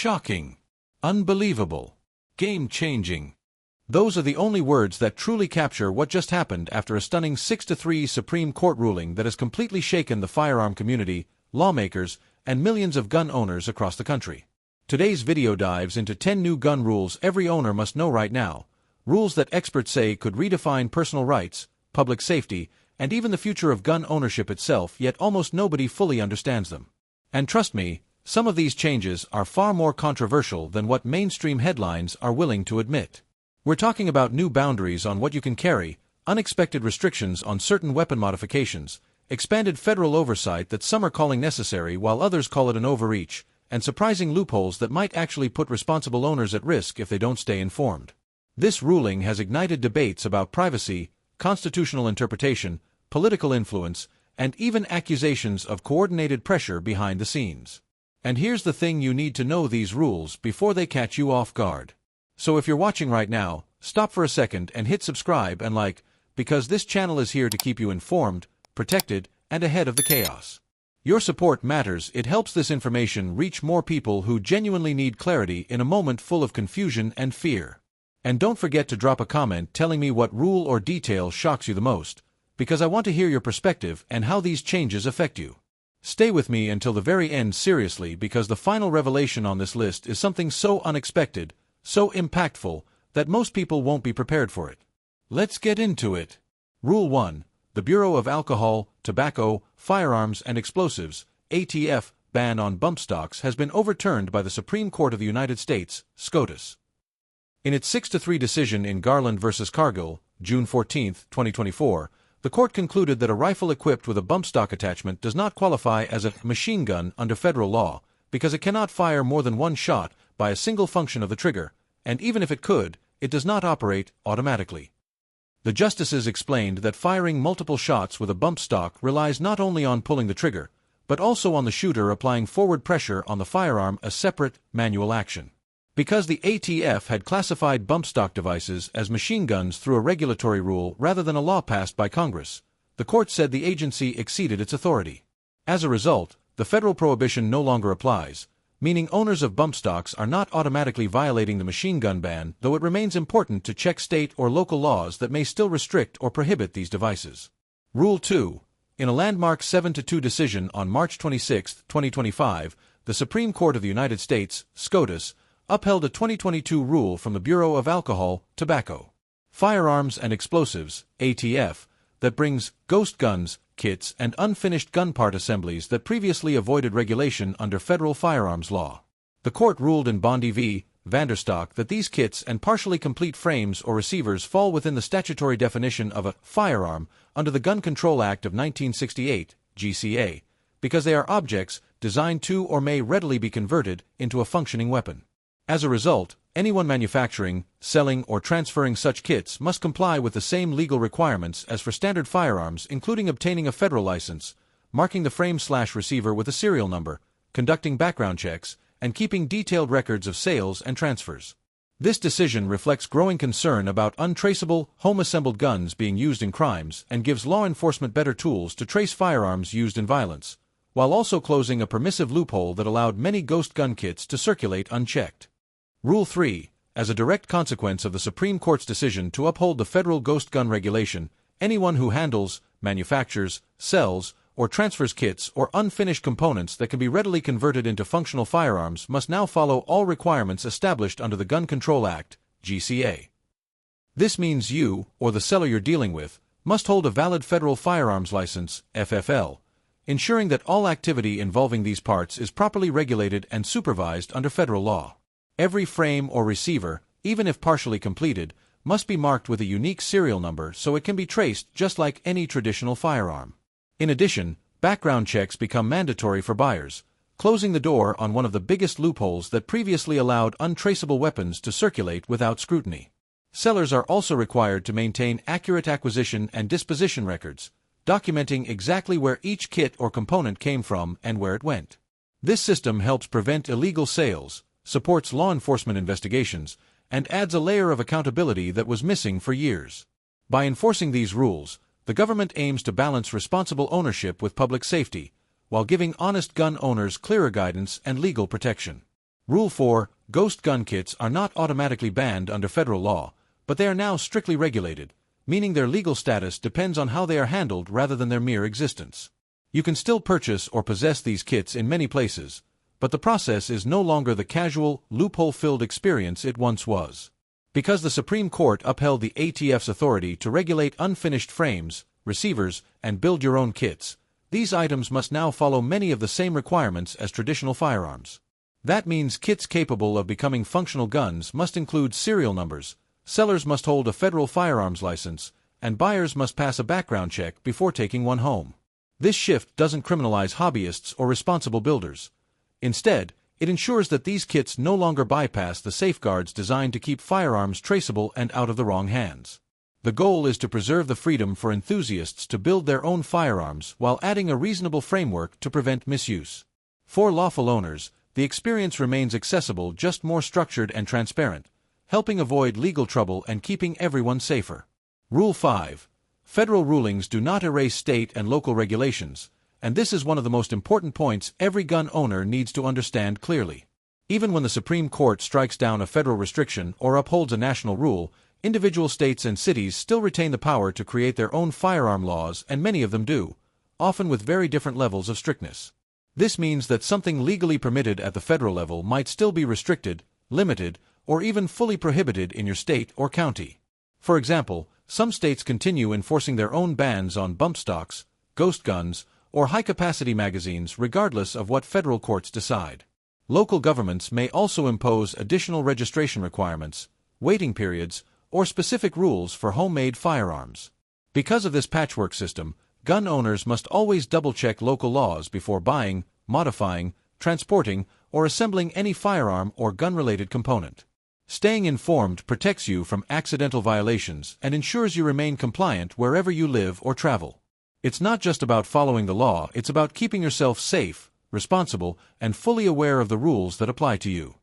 Shocking. Unbelievable. Game-changing. Those are the only words that truly capture what just happened after a stunning 6-3 Supreme Court ruling that has completely shaken the firearm community, lawmakers, and millions of gun owners across the country. Today's video dives into 10 new gun rules every owner must know right now, rules that experts say could redefine personal rights, public safety, and even the future of gun ownership itself, yet almost nobody fully understands them. And trust me, some of these changes are far more controversial than what mainstream headlines are willing to admit. We're talking about new boundaries on what you can carry, unexpected restrictions on certain weapon modifications, expanded federal oversight that some are calling necessary while others call it an overreach, and surprising loopholes that might actually put responsible owners at risk if they don't stay informed. This ruling has ignited debates about privacy, constitutional interpretation, political influence, and even accusations of coordinated pressure behind the scenes. And here's the thing: you need to know these rules before they catch you off guard. So if you're watching right now, stop for a second and hit subscribe and like, because this channel is here to keep you informed, protected, and ahead of the chaos. Your support matters. It helps this information reach more people who genuinely need clarity in a moment full of confusion and fear. And don't forget to drop a comment telling me what rule or detail shocks you the most, because I want to hear your perspective and how these changes affect you. Stay with me until the very end seriously, because the final revelation on this list is something so unexpected, so impactful, that most people won't be prepared for it. Let's get into it. Rule 1. The Bureau of Alcohol, Tobacco, Firearms and Explosives, ATF, ban on bump stocks has been overturned by the Supreme Court of the United States, SCOTUS. In its 6-3 decision in Garland v. Cargill, June 14, 2024, the court concluded that a rifle equipped with a bump stock attachment does not qualify as a machine gun under federal law because it cannot fire more than one shot by a single function of the trigger, and even if it could, it does not operate automatically. The justices explained that firing multiple shots with a bump stock relies not only on pulling the trigger, but also on the shooter applying forward pressure on the firearm, a separate, manual action. Because the ATF had classified bump stock devices as machine guns through a regulatory rule rather than a law passed by Congress, the court said the agency exceeded its authority. As a result, the federal prohibition no longer applies, meaning owners of bump stocks are not automatically violating the machine gun ban, though it remains important to check state or local laws that may still restrict or prohibit these devices. Rule 2. In a landmark 7-2 decision on March 26, 2025, the Supreme Court of the United States, SCOTUS, upheld a 2022 rule from the Bureau of Alcohol, Tobacco, Firearms and Explosives, ATF, that brings ghost guns, kits, and unfinished gun part assemblies that previously avoided regulation under federal firearms law. The court ruled in Bondi v. Vanderstock that these kits and partially complete frames or receivers fall within the statutory definition of a firearm under the Gun Control Act of 1968, GCA, because they are objects designed to or may readily be converted into a functioning weapon. As a result, anyone manufacturing, selling, or transferring such kits must comply with the same legal requirements as for standard firearms, including obtaining a federal license, marking the frame/receiver with a serial number, conducting background checks, and keeping detailed records of sales and transfers. This decision reflects growing concern about untraceable, home-assembled guns being used in crimes and gives law enforcement better tools to trace firearms used in violence, while also closing a permissive loophole that allowed many ghost gun kits to circulate unchecked. Rule 3. As a direct consequence of the Supreme Court's decision to uphold the federal ghost gun regulation, anyone who handles, manufactures, sells, or transfers kits or unfinished components that can be readily converted into functional firearms must now follow all requirements established under the Gun Control Act, GCA. This means you, or the seller you're dealing with, must hold a valid federal firearms license, FFL, ensuring that all activity involving these parts is properly regulated and supervised under federal law. Every frame or receiver, even if partially completed, must be marked with a unique serial number so it can be traced just like any traditional firearm. In addition, background checks become mandatory for buyers, closing the door on one of the biggest loopholes that previously allowed untraceable weapons to circulate without scrutiny. Sellers are also required to maintain accurate acquisition and disposition records, documenting exactly where each kit or component came from and where it went. This system helps prevent illegal sales, supports law enforcement investigations, and adds a layer of accountability that was missing for years. By enforcing these rules, the government aims to balance responsible ownership with public safety, while giving honest gun owners clearer guidance and legal protection. Rule 4. Ghost gun kits are not automatically banned under federal law, but they are now strictly regulated, meaning their legal status depends on how they are handled rather than their mere existence. You can still purchase or possess these kits in many places, but the process is no longer the casual, loophole-filled experience it once was. Because the Supreme Court upheld the ATF's authority to regulate unfinished frames, receivers, and build-your-own kits, these items must now follow many of the same requirements as traditional firearms. That means kits capable of becoming functional guns must include serial numbers, sellers must hold a federal firearms license, and buyers must pass a background check before taking one home. This shift doesn't criminalize hobbyists or responsible builders. Instead, it ensures that these kits no longer bypass the safeguards designed to keep firearms traceable and out of the wrong hands. The goal is to preserve the freedom for enthusiasts to build their own firearms while adding a reasonable framework to prevent misuse. For lawful owners, the experience remains accessible, just more structured and transparent, helping avoid legal trouble and keeping everyone safer. Rule 5. Federal rulings do not erase state and local regulations, and this is one of the most important points every gun owner needs to understand clearly. Even when the Supreme Court strikes down a federal restriction or upholds a national rule, individual states and cities still retain the power to create their own firearm laws, and many of them do, often with very different levels of strictness. This means that something legally permitted at the federal level might still be restricted, limited, or even fully prohibited in your state or county. For example, some states continue enforcing their own bans on bump stocks, ghost guns, or high-capacity magazines regardless of what federal courts decide. Local governments may also impose additional registration requirements, waiting periods, or specific rules for homemade firearms. Because of this patchwork system, gun owners must always double-check local laws before buying, modifying, transporting, or assembling any firearm or gun-related component. Staying informed protects you from accidental violations and ensures you remain compliant wherever you live or travel. It's not just about following the law, it's about keeping yourself safe, responsible, and fully aware of the rules that apply to you.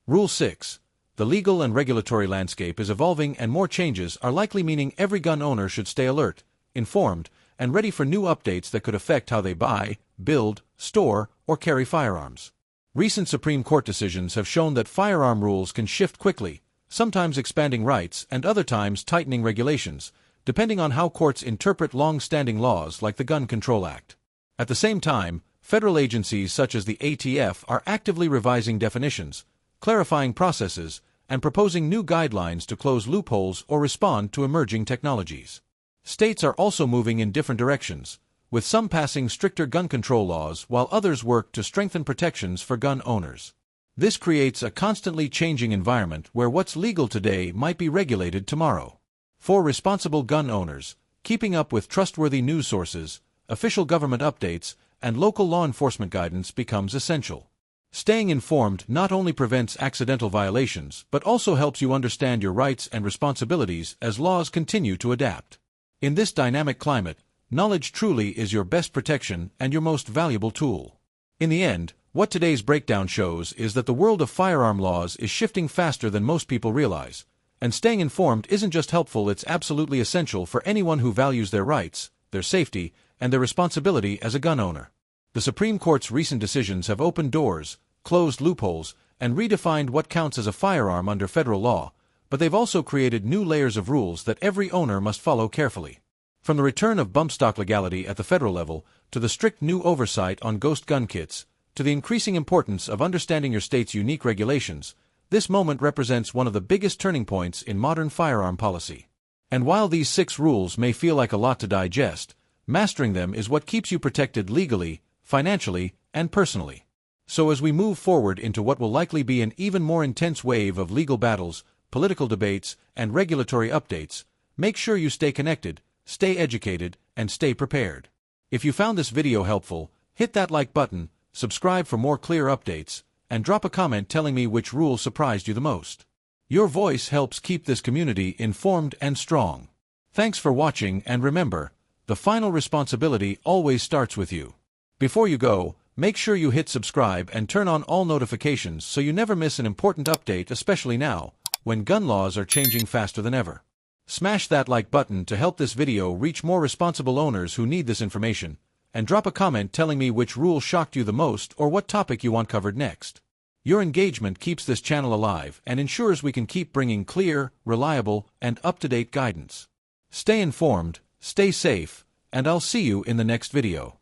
Rule 6. The legal and regulatory landscape is evolving, and more changes are likely, meaning every gun owner should stay alert, informed, and ready for new updates that could affect how they buy, build, store, or carry firearms. Recent Supreme Court decisions have shown that firearm rules can shift quickly, sometimes expanding rights and other times tightening regulations, depending on how courts interpret long-standing laws like the Gun Control Act. At the same time, federal agencies such as the ATF are actively revising definitions, clarifying processes, and proposing new guidelines to close loopholes or respond to emerging technologies. States are also moving in different directions, with some passing stricter gun control laws while others work to strengthen protections for gun owners. This creates a constantly changing environment where what's legal today might be regulated tomorrow. For responsible gun owners, keeping up with trustworthy news sources, official government updates, and local law enforcement guidance becomes essential. Staying informed not only prevents accidental violations but also helps you understand your rights and responsibilities as laws continue to adapt. In this dynamic climate, knowledge truly is your best protection and your most valuable tool. In the end, what today's breakdown shows is that the world of firearm laws is shifting faster than most people realize, and staying informed isn't just helpful, it's absolutely essential for anyone who values their rights, their safety, and their responsibility as a gun owner. The Supreme Court's recent decisions have opened doors, closed loopholes, and redefined what counts as a firearm under federal law, but they've also created new layers of rules that every owner must follow carefully. From the return of bump stock legality at the federal level, to the strict new oversight on ghost gun kits, to the increasing importance of understanding your state's unique regulations, this moment represents one of the biggest turning points in modern firearm policy. And while these 6 rules may feel like a lot to digest, mastering them is what keeps you protected legally, financially, and personally. So as we move forward into what will likely be an even more intense wave of legal battles, political debates, and regulatory updates, make sure you stay connected, stay educated, and stay prepared. If you found this video helpful, hit that like button, subscribe for more clear updates, and drop a comment telling me which rule surprised you the most. Your voice helps keep this community informed and strong. Thanks for watching, and remember, the final responsibility always starts with you. Before you go, make sure you hit subscribe and turn on all notifications so you never miss an important update, especially now, when gun laws are changing faster than ever. Smash that like button to help this video reach more responsible owners who need this information, and drop a comment telling me which rule shocked you the most or what topic you want covered next. Your engagement keeps this channel alive and ensures we can keep bringing clear, reliable, and up-to-date guidance. Stay informed, stay safe, and I'll see you in the next video.